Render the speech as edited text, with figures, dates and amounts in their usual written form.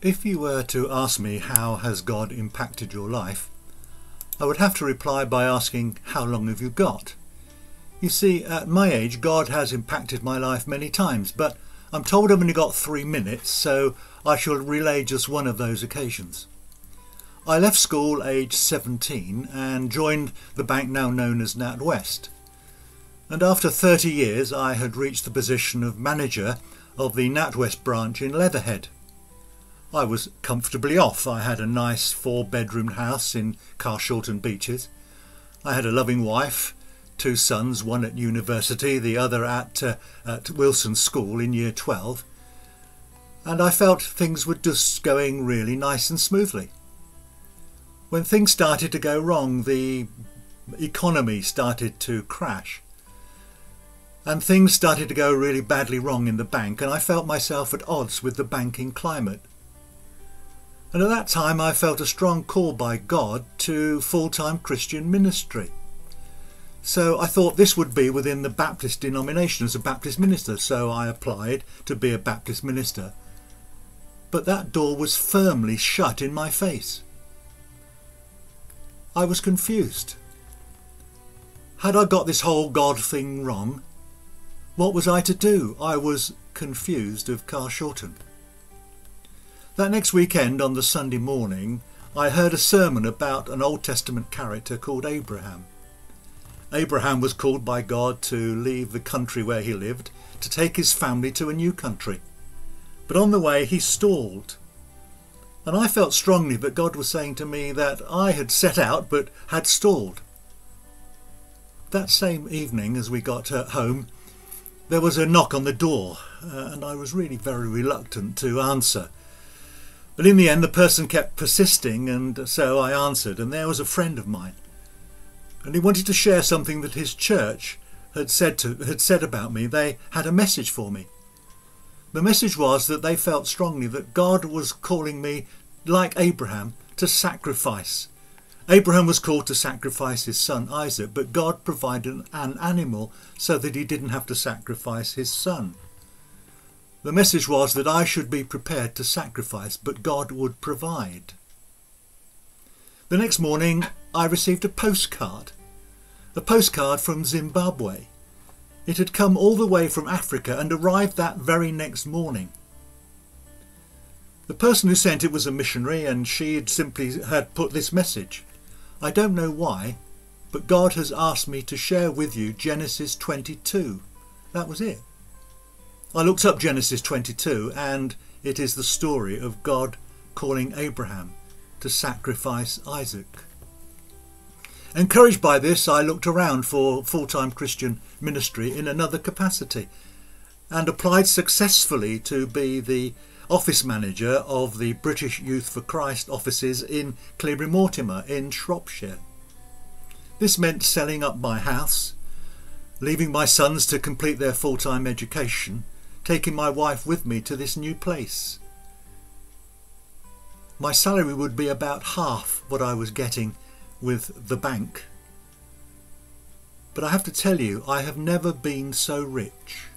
If you were to ask me how has God impacted your life, I would have to reply by asking, how long have you got? You see, at my age, God has impacted my life many times, but I'm told I've only got 3 minutes, so I shall relay just one of those occasions. I left school aged 17 and joined the bank now known as NatWest. And after 30 years, I had reached the position of manager of the NatWest branch in Leatherhead. I was comfortably off. I had a nice 4-bedroomed house in Carshalton Beeches. I had a loving wife, 2 sons, one at university, the other at Wilson School in year 12. And I felt things were just going really nice and smoothly. When things started to go wrong, the economy started to crash. And things started to go really badly wrong in the bank, and I felt myself at odds with the banking climate. And at that time I felt a strong call by God to full-time Christian ministry. So I thought this would be within the Baptist denomination as a Baptist minister, so I applied to be a Baptist minister. But that door was firmly shut in my face. I was confused. Had I got this whole God thing wrong? What was I to do? I was confused of Carshalton. That next weekend, on the Sunday morning, I heard a sermon about an Old Testament character called Abraham. Abraham was called by God to leave the country where he lived, to take his family to a new country. But on the way he stalled. And I felt strongly that God was saying to me that I had set out but had stalled. That same evening, as we got home, there was a knock on the door, and I was really very reluctant to answer. But in the end the person kept persisting, and so I answered, and there was a friend of mine. And he wanted to share something that his church had said about me. They had a message for me. The message was that they felt strongly that God was calling me, like Abraham, to sacrifice. Abraham was called to sacrifice his son Isaac, but God provided an animal so that he didn't have to sacrifice his son. The message was that I should be prepared to sacrifice, but God would provide. The next morning I received a postcard from Zimbabwe. It had come all the way from Africa and arrived that very next morning. The person who sent it was a missionary, and she had put this message. I don't know why, but God has asked me to share with you Genesis 22. That was it. I looked up Genesis 22, and it is the story of God calling Abraham to sacrifice Isaac. Encouraged by this, I looked around for full-time Christian ministry in another capacity and applied successfully to be the office manager of the British Youth for Christ offices in Cleobury Mortimer in Shropshire. This meant selling up my house, leaving my sons to complete their full-time education, taking my wife with me to this new place. My salary would be about half what I was getting with the bank. But I have to tell you, I have never been so rich.